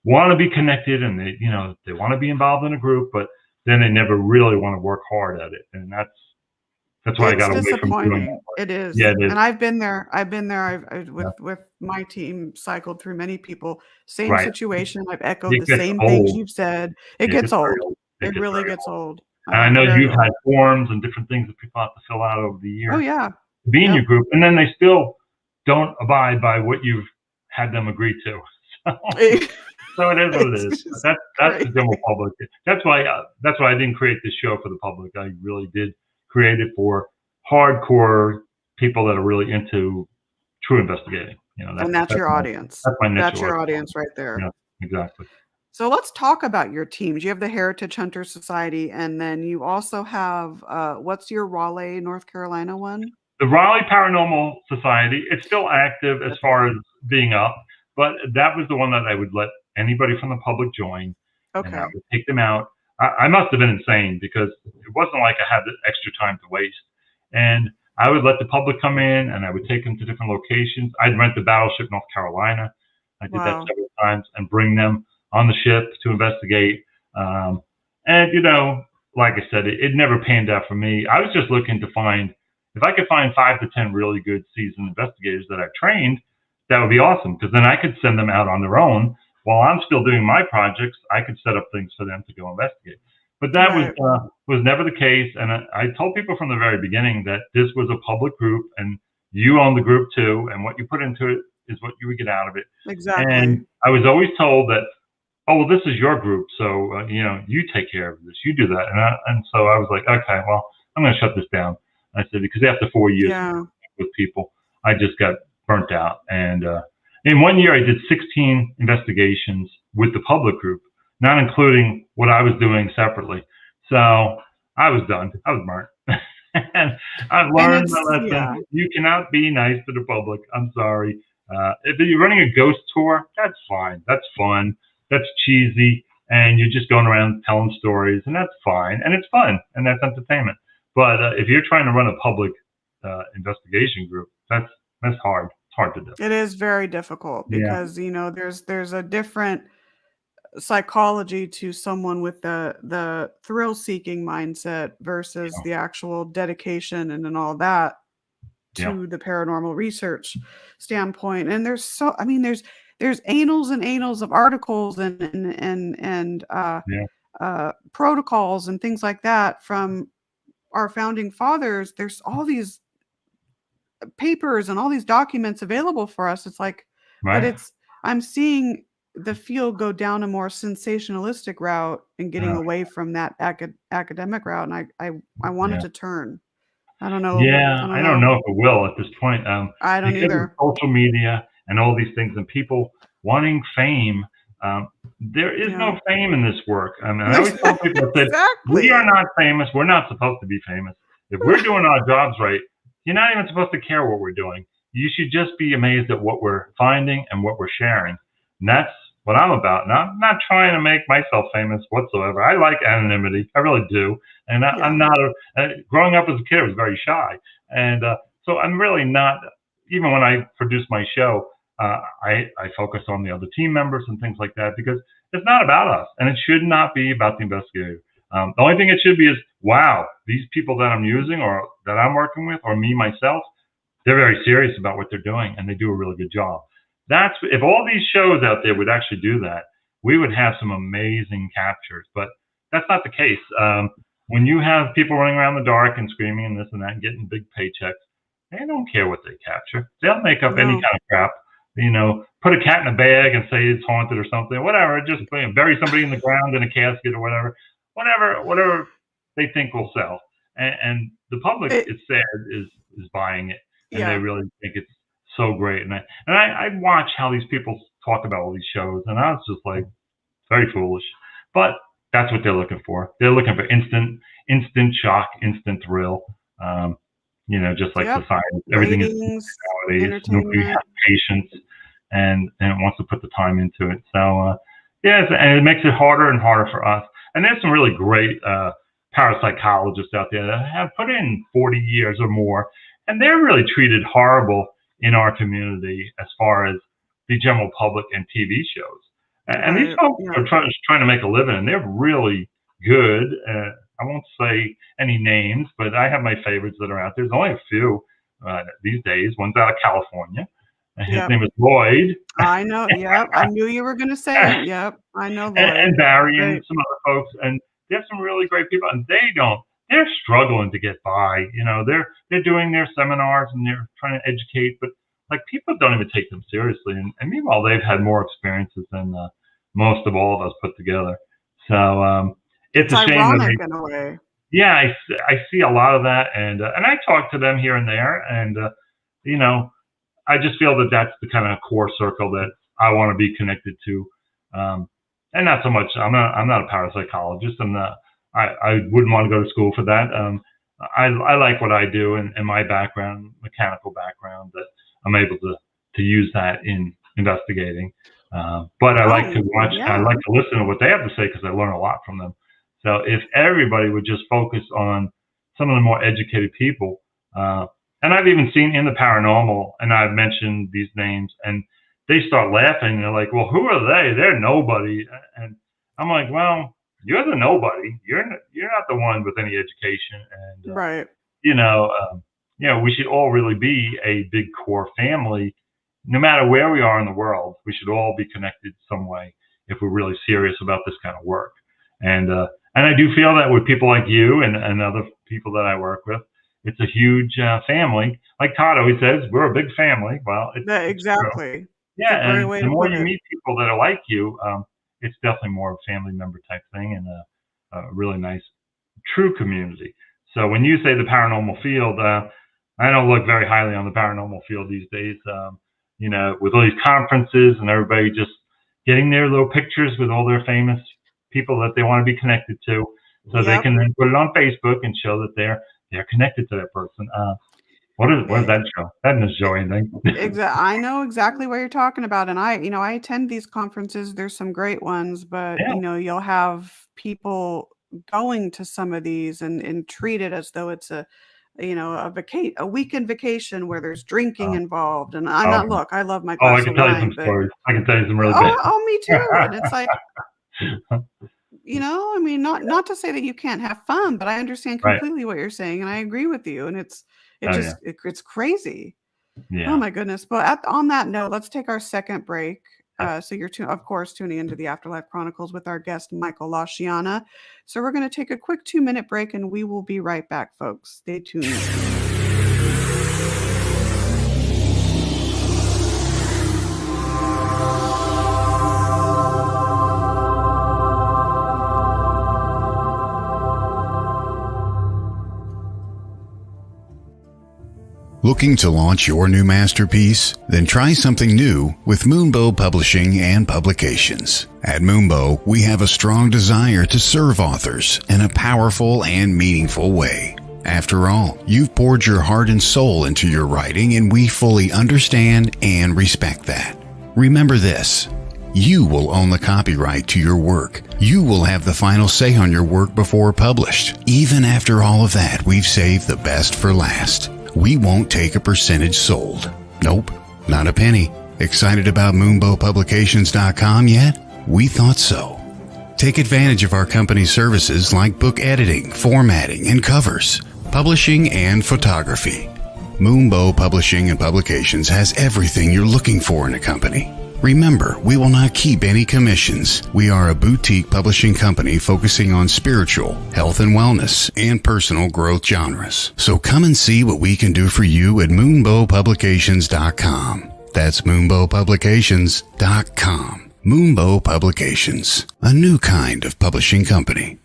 want to be connected, and they want to be involved in a group, but then they never really want to work hard at it. And that's why I It's got away from doing disappointing. that. It is. Yeah, it is. And I've been there. I've Yeah. with my team cycled through many people. Same Right. situation. I've echoed It the gets same things old. you've said. It It gets gets very old. old. It really Very gets old. old. And I know Very you've had old. forms and different things that people have to fill out over the Oh years yeah. to be in your Yep. group, and then they still don't abide by what you've had them agree to. So it is what it It's is. just That's the crazy. general public. That's why I didn't create this show for the public. I really did create it for hardcore people that are really into true investigating. And that's your audience. that's my niche That's your audience. audience right there. Yeah, exactly. So let's talk about your teams. You have the Heritage Hunter Society, and then you also have what's your Raleigh, North Carolina one? The Raleigh Paranormal Society, it's still active as far as being up, but that was the one that I would let anybody from the public join, and I Okay. would take them out. I must have been insane, because it wasn't like I had the extra time to waste. And I would let the public come in, and I would take them to different locations. I'd rent the Battleship North Carolina. I did that Wow. several times, and bring them on the ship to investigate. And, like I said, it never panned out for me. I was just looking to find, if I could find 5 to 10 really good seasoned investigators that I've trained, that would be awesome, because then I could send them out on their own. While I'm still doing my projects, I could set up things for them to go investigate. But that Right. was never the case. And I told people from the very beginning that this was a public group, and you own the group too. And what you put into it is what you would get out of it. Exactly. And I was always told that oh, well, this is your group, so you take care of this, you do that, and so I was like, okay, well, I'm going to shut this down. I said because after 4 years Yeah. with people, I just got burnt out, and in 1 year I did 16 investigations with the public group, not including what I was doing separately. So I was done. I was burnt. And I've And learned it's, the lesson. yeah. You cannot be nice to the public. I'm sorry. If you're running a ghost tour, that's fine. That's fun. That's cheesy. And you're just going around telling stories, and that's fine. And it's fun, and that's entertainment. But if you're trying to run a public investigation group, that's hard. It's hard to do. It is very difficult Yeah. because, there's a different psychology to someone with the thrill-seeking mindset versus Yeah. the actual dedication and all that Yeah. to the paranormal research standpoint. And there's annals and annals of articles and Yeah. protocols and things like that from our founding fathers. There's all these papers and all these documents available for us. It's like, but Right. I'm seeing the field go down a more sensationalistic route and getting Uh, away from that academic route. And I want it yeah. to turn. I don't know. Yeah, I don't I don't know. know if it will at this point. I don't Because of either. social media and all these things and people wanting fame, there is Yeah. no fame in this work. I mean, I always tell people that we Exactly. are not famous. We're not supposed to be famous. If we're doing our jobs right, you're not even supposed to care what we're doing. You should just be amazed at what we're finding and what we're sharing. And that's what I'm about. And I'm not trying to make myself famous whatsoever. I like anonymity. I really do. And Yeah. I'm not growing up as a kid, I was very shy. And so I'm really not, even when I produce my show, I focus on the other team members and things like that because it's not about us. And it should not be about the investigator. The only thing it should be is, wow, these people that I'm using or that I'm working with or me myself, they're very serious about what they're doing and they do a really good job. That's if all these shows out there would actually do that, we would have some amazing captures. But that's not the case. When you have people running around the dark and screaming and this and that and getting big paychecks, they don't care what they capture. They'll make up any No. kind of crap. Put a cat in a bag and say it's haunted or something, whatever. Just bury somebody in the ground in a casket or whatever they think will sell. And the public, It, it's sad, is buying it, and they yeah. really think it's so great. And I watch how these people talk about all these shows, and I was just like, very foolish. But that's what they're looking for. They're looking for instant shock, instant thrill. Just like Yep. the science, everything is Ratings, nowadays. Nobody has entertainment. patience and wants to put the time into it. So and it makes it harder and harder for us. And there's some really great parapsychologists out there that have put in 40 years or more, and they're really treated horrible in our community as far as the general public and TV shows. And these Right. folks Yeah. are trying to make a living, and they're really good. I won't say any names, but I have my favorites that are out there. There's only a few these days. One's out of California, and his Yep. name is Lloyd. I know. Yep. I knew you were going to say it. Yep. I know Lloyd. and Barry and Great. some other folks, and they have some really great people, and they're struggling to get by. They're doing their seminars and they're trying to educate, but like people don't even take them seriously. And meanwhile, they've had more experiences than most of all of us put together. So it's It's a shame that ironic in a way. yeah, I see a lot of that, and I talk to them here and there, and I just feel that that's the kind of core circle that I want to be connected to, and not so much. I'm not a parapsychologist. I wouldn't want to go to school for that. I like what I do and my background, mechanical background, that I'm able to use that in investigating. But I like to watch. I Yeah. like to listen to what they have to say because I learn a lot from them. So if everybody would just focus on some of the more educated people, and I've even seen in the paranormal, and I've mentioned these names, and they start laughing. They're like, "Well, who are they? They're nobody." And I'm like, "Well, you're the nobody. You're not the one with any education." And Right. we should all really be a big core family, no matter where we are in the world. We should all be connected some way if we're really serious about this kind of work. And I do feel that with people like you and other people that I work with, it's a huge family. Like Todd always says, we're a big family. Well, it's true. Exactly. It's Yeah, a great and way the to more put you it. meet people that are like you, it's definitely more of a family member type thing, and a really nice, true community. So when you say the paranormal field, I don't look very highly on the paranormal field these days. With all these conferences and everybody just getting their little pictures with all their famous people that they want to be connected to, so they can then put it on Facebook and show that they're connected to that person. What does that show? That doesn't show anything. Exactly. I know exactly what you're talking about. And I attend these conferences. There's some great ones, but Yeah. you'll have people going to some of these and treat it as though it's a weekend vacation where there's drinking involved. And look, I love my glass I can of tell you wine, some but stories. I can tell you some really bad. me too. And it's like, I mean, not to say that you can't have fun, but I understand Right. completely what you're saying, and I agree with you. And it's Yeah. it's crazy. Yeah. Oh my goodness. But on that note, let's take our second break. So you're, of course, tuning into the Afterlife Chronicles with our guest, Michael Chiana. So we're going to take a quick 2-minute break, and we will be right back, folks. Stay tuned. Looking to launch your new masterpiece? Then try something new with Moonbow Publishing and Publications. At Moonbow, we have a strong desire to serve authors in a powerful and meaningful way. After all, you've poured your heart and soul into your writing, and we fully understand and respect that. Remember this: you will own the copyright to your work. You will have the final say on your work before published. Even after all of that, we've saved the best for last. We won't take a percentage sold. Nope, not a penny. Excited about MoonbowPublications.com yet? We thought so. Take advantage of our company's services like book editing, formatting, and covers, publishing, and photography. Moonbow Publishing and Publications has everything you're looking for in a company. Remember, we will not keep any commissions. We are a boutique publishing company focusing on spiritual, health and wellness, and personal growth genres. So come and see what we can do for you at MoonbowPublications.com. That's MoonbowPublications.com. Moonbow Publications, a new kind of publishing company.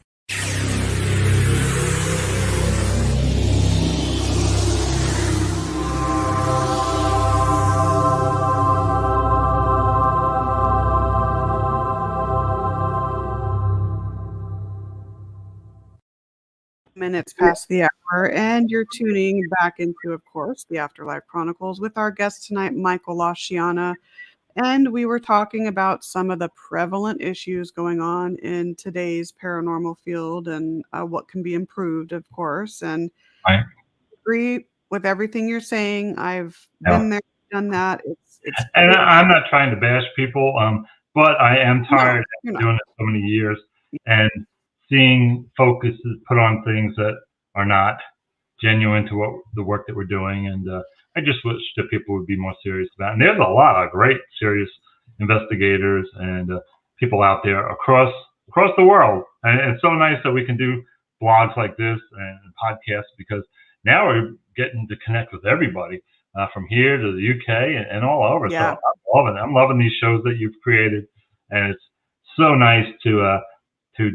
Minutes past the hour, and you're tuning back into, of course, the Afterlife Chronicles with our guest tonight, Michael Chiana. And we were talking about some of the prevalent issues going on in today's paranormal field and what can be improved, of course. And I agree with everything you're saying. I've been there, done that. And I'm not trying to bash people, but I am tired of doing it so many years and seeing focus is put on things that are not genuine to what the work that we're doing. And I just wish that people would be more serious about it. And there's a lot of great, serious investigators and people out there across the world. And it's so nice that we can do blogs like this and podcasts, because now we're getting to connect with everybody from here to the UK and all over. Yeah. So I'm loving these shows that you've created. And it's so nice to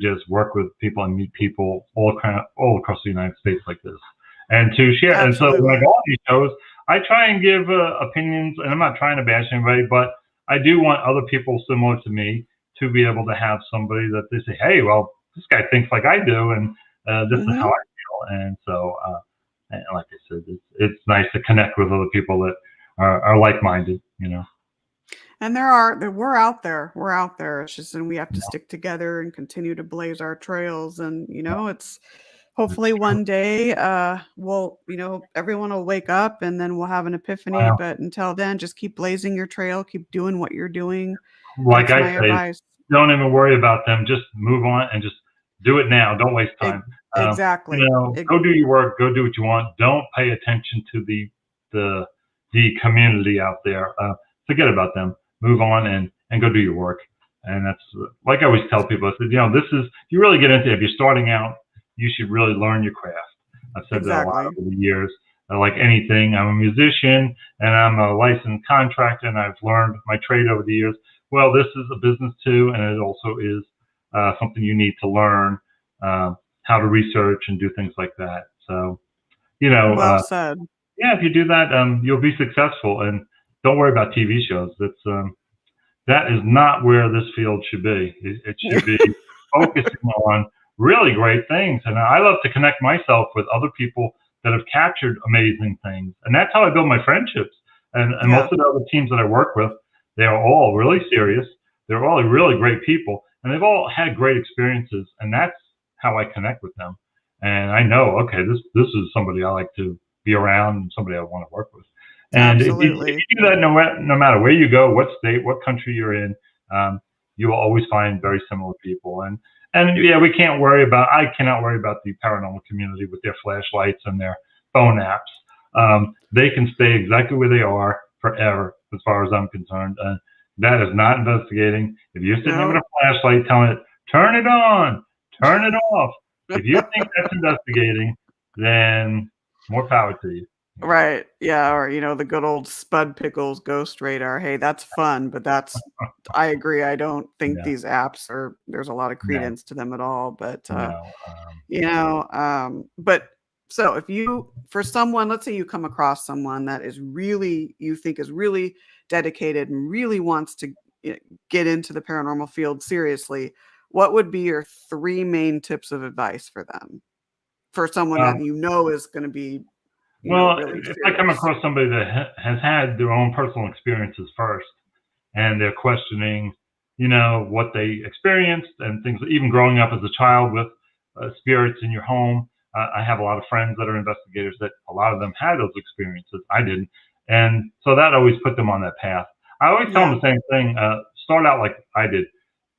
just work with people and meet people all across the United States like this, and to share. Absolutely. And so when I go on these shows, I try and give opinions, and I'm not trying to bash anybody, but I do want other people similar to me to be able to have somebody that they say, hey, well, this guy thinks like I do, and this is how I feel. And so, and like I said, it's nice to connect with other people that are like-minded, And we're out there. It's just, and we have to stick together and continue to blaze our trails. And, it's hopefully one day, everyone will wake up and then we'll have an epiphany. Wow. But until then, just keep blazing your trail, keep doing what you're doing. Like I say, advice. Don't even worry about them. Just move on and just do it now. Don't waste time. Exactly. Go do your work. Go do what you want. Don't pay attention to the community out there. Forget about them. Move on and go do your work. And that's like I always tell people. I said, if you really get into it, if you're starting out, you should really learn your craft. I've said that a lot over the years. Like anything, I'm a musician and I'm a licensed contractor, and I've learned my trade over the years. well, this is a business too, and it also is something you need to learn how to research and do things like that. So, Well said. yeah, if you do that, you'll be successful. And don't worry about TV shows. That is not where this field should be. It should be focusing on really great things. And I love to connect myself with other people that have captured amazing things. And that's how I build my friendships. And most of the other teams that I work with, they are all really serious. They're all really great people. And they've all had great experiences. And that's how I connect with them. And I know, okay, this is somebody I like to be around and somebody I want to work with. And if you do that, no matter where you go, what state, what country you're in, you will always find very similar people. And yeah, I cannot worry about the paranormal community with their flashlights and their phone apps. They can stay exactly where they are forever, as far as I'm concerned. That is not investigating. If you're sitting there with a flashlight telling it, turn it on, turn it off. If you think that's investigating, then more power to you. Right. Yeah. Or, the good old Spud Pickles ghost radar. Hey, that's fun, but I agree. I don't think these apps there's a lot of credence to them at all, but, but so for someone, let's say you come across someone that you think is really dedicated and really wants to get into the paranormal field seriously, what would be your 3 main tips of advice for them? For someone that is going to be, really if I come across somebody that has had their own personal experiences first, and they're questioning, what they experienced and things, even growing up as a child with spirits in your home. I have a lot of friends that are investigators that a lot of them had those experiences. I didn't. And so that always put them on that path. I always tell them the same thing. Start out like I did.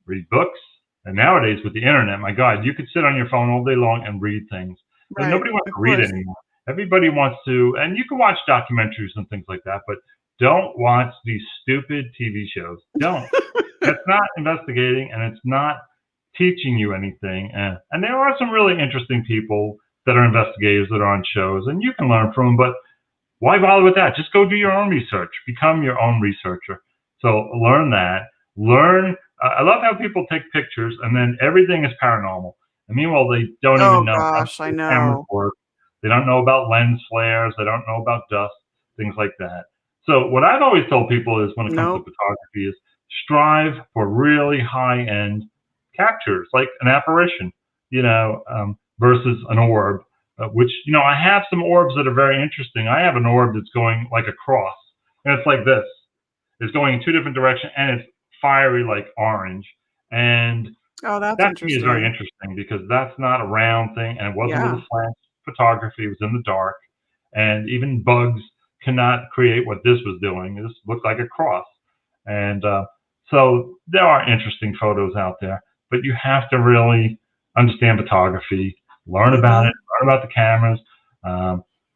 Read books. And nowadays with the internet, my God, you could sit on your phone all day long and read things. But nobody wants to read anymore. Everybody wants to, and you can watch documentaries and things like that, but don't watch these stupid TV shows. Don't. That's not investigating, and it's not teaching you anything. And there are some really interesting people that are investigators that are on shows, and you can learn from them, but why bother with that? Just go do your own research. Become your own researcher. So learn that. I love how people take pictures, and then everything is paranormal. And meanwhile, they don't even know how cameras work. They don't know about lens flares. They don't know about dust, things like that. So what I've always told people is when it comes to photography is strive for really high-end captures, like an apparition, versus an orb, which, I have some orbs that are very interesting. I have an orb that's going like a cross, and it's like this. It's going in 2 different directions, and it's fiery like orange. And that's that to me is very interesting because that's not a round thing, and it wasn't with a flash photography. It was in the dark, and even bugs cannot create what this was doing. This looked like a cross. And so there are interesting photos out there, but you have to really understand photography, learn about it, learn about the cameras,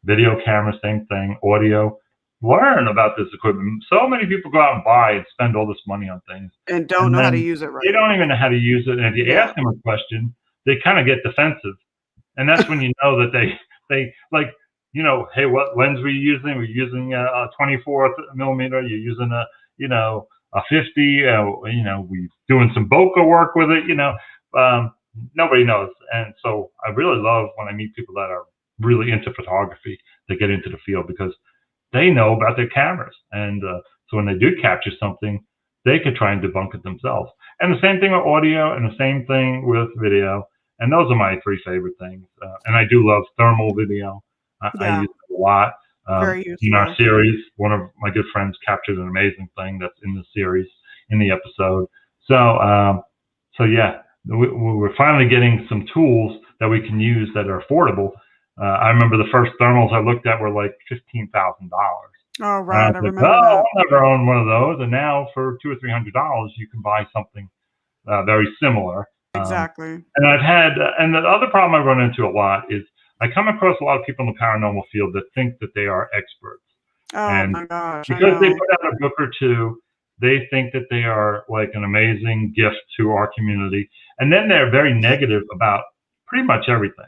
video cameras, same thing, audio. Learn about this equipment. So many people go out and buy and spend all this money on things and don't know how to use it right. They don't even know how to use it. And if you ask them a question, they kind of get defensive. And that's when you know that they like, hey, what lens were you using? We're using a 24 millimeter. You're using a 50. We're doing some bokeh work with it. Nobody knows. And so I really love when I meet people that are really into photography that get into the field because they know about their cameras. And so when they do capture something, they could try and debunk it themselves. And the same thing with audio and the same thing with video. And those are my 3 favorite things. And I do love thermal video. I use it a lot. In our series, one of my good friends captured an amazing thing that's in the series, in the episode. So yeah, we're finally getting some tools that we can use that are affordable. I remember the first thermals I looked at were like $15,000. Oh, right. I remember that. I'll never own one of those. And now for $200 or $300, you can buy something very similar. Exactly. And and the other problem I run into a lot is I come across a lot of people in the paranormal field that think that they are experts. Oh my gosh. Because they put out a book or 2, they think that they are like an amazing gift to our community. And then they're very negative about pretty much everything.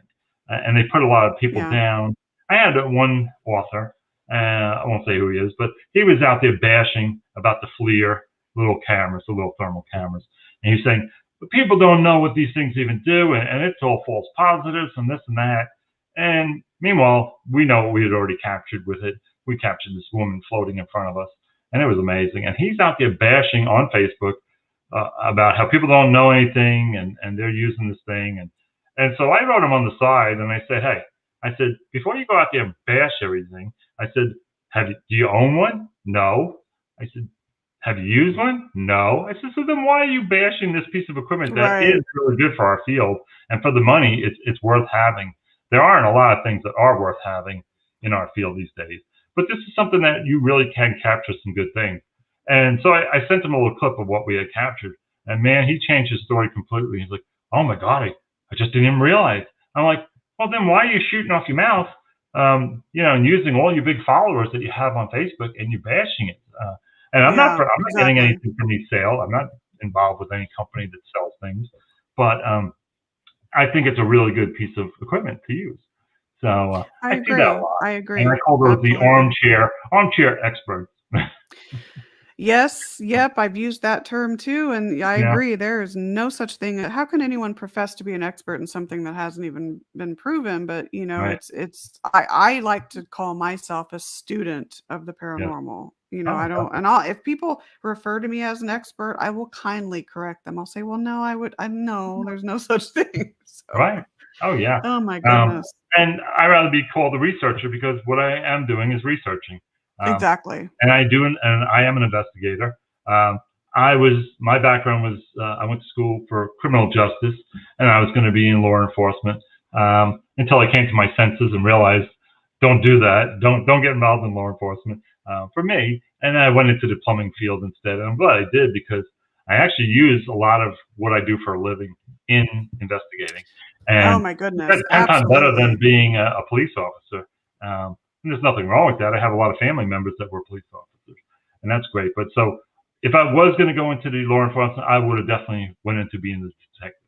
And they put a lot of people down. I had one author, I won't say who he is, but he was out there bashing about the FLIR little cameras, the little thermal cameras. And he's saying, but people don't know what these things even do, and it's all false positives and this and that. And meanwhile, we know what we had already captured with it. We captured this woman floating in front of us, and it was amazing. And he's out there bashing on Facebook about how people don't know anything, and they're using this thing. And so I wrote him on the side, and I said, hey, I said, before you go out there and bash everything, I said, do you own one? No. I said, have you used one? No. I said, so then why are you bashing this piece of equipment that is really good for our field, and for the money, it's worth having. There aren't a lot of things that are worth having in our field these days, but this is something that you really can capture some good things. And so I sent him a little clip of what we had captured, and man, he changed his story completely. He's like, oh my God, I just didn't even realize. I'm like, well, then why are you shooting off your mouth, and using all your big followers that you have on Facebook, and you're bashing it? And I'm not getting anything from these sales. I'm not involved with any company that sells things, but I think it's a really good piece of equipment to use. So I agree. see that a lot. I agree. And I call those the armchair experts. Yes. Yep. I've used that term too. And I agree. There is no such thing. How can anyone profess to be an expert in something that hasn't even been proven? But I like to call myself a student of the paranormal. I don't, and if people refer to me as an expert, I will kindly correct them. I'll say, well, no, I know there's no such thing. So. Right. Oh yeah. Oh my goodness. And I'd rather be called a researcher, because what I am doing is researching. Exactly. And I am an investigator. My background was, I went to school for criminal justice, and I was going to be in law enforcement, until I came to my senses and realized, don't do that. Don't get involved in law enforcement, for me. And I went into the plumbing field instead. And I'm glad I did, because I actually use a lot of what I do for a living in investigating. And oh my goodness. That's 10 times better than being a police officer. And there's nothing wrong with that. I have a lot of family members that were police officers, and that's great. But so if I was going to go into the law enforcement, I would have definitely went into being a detective.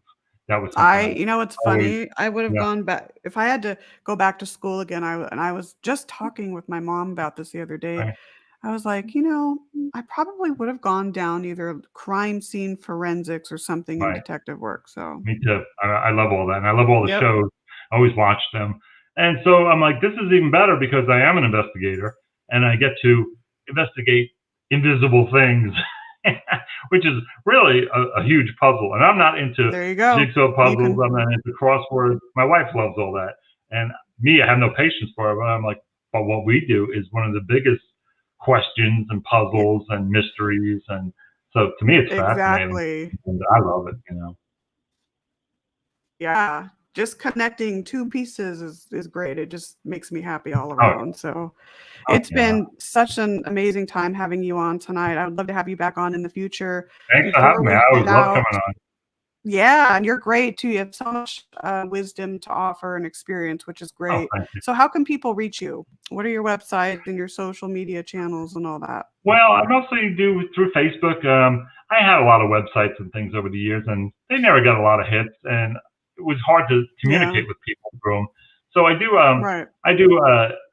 That was it's funny. I would have gone back if I had to go back to school again. I was just talking with my mom about this the other day. Right. I was like, I probably would have gone down either crime scene forensics or something in detective work. So me too. I love all that, and I love all the shows. I always watch them. And so I'm like, this is even better, because I am an investigator, and I get to investigate invisible things, which is really a huge puzzle. And I'm not into jigsaw puzzles. I'm not into crosswords. My wife loves all that. And me, I have no patience for it. But I'm like, but what we do is one of the biggest questions and puzzles and mysteries. And so to me, it's fascinating. And I love it, Yeah. Just connecting two pieces is great. It just makes me happy all around. So it's been such an amazing time having you on tonight. I would love to have you back on in the future. Thanks for having me. I always love coming on. Yeah, and you're great too. You have so much wisdom to offer and experience, which is great. So how can people reach you? What are your websites and your social media channels and all that? Well, I mostly do through Facebook. I had a lot of websites and things over the years, and they never got a lot of hits, and it was hard to communicate with people through them. So I do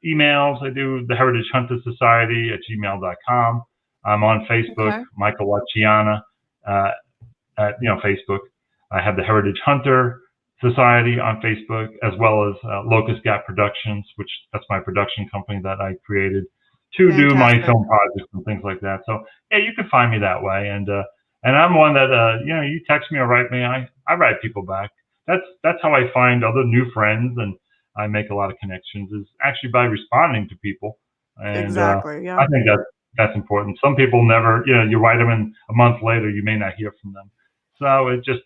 emails. I do the Heritage Hunter Society at gmail.com. I'm on Facebook, Michael Chiana, at Facebook. I have the Heritage Hunter Society on Facebook, as well as Locust Gap Productions, which that's my production company that I created to do my film projects and things like that. So yeah, you can find me that way. And I'm one that you text me or write me, I write people back. That's how I find other new friends, and I make a lot of connections, is actually by responding to people. And I think that's important. Some people never, you write them, and a month later you may not hear from them. So it just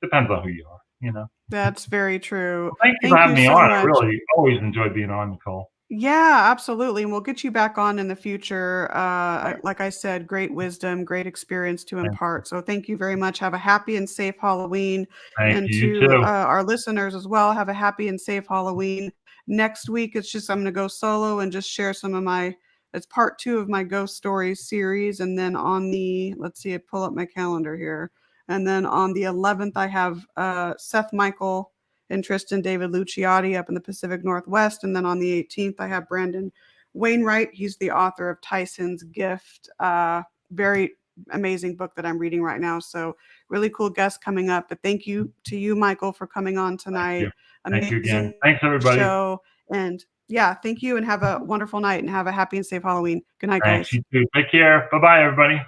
depends on who you are, That's very true. Well, thank you for having me on. I really always enjoy being on, Nicole. Yeah, absolutely. And we'll get you back on in the future. Like I said, great wisdom, great experience to impart. So thank you very much. Have a happy and safe Halloween. And to our listeners as well, have a happy and safe Halloween. Next week, I'm going to go solo and just share some of it's part 2 of my Ghost Stories series. And then on let's see, I pull up my calendar here. And then on the 11th, I have Seth Michael and Tristan David Lucciotti up in the Pacific Northwest. And then on the 18th, I have Brandon Wainwright. He's the author of Tyson's Gift. Very amazing book that I'm reading right now. So really cool guests coming up. But thank you to you, Michael, for coming on tonight. Thank you again. Amazing Thanks, everybody. show. And yeah, thank you, and have a wonderful night, and have a happy and safe Halloween. Good night, Thanks. guys. You too. Take care. Bye-bye, everybody.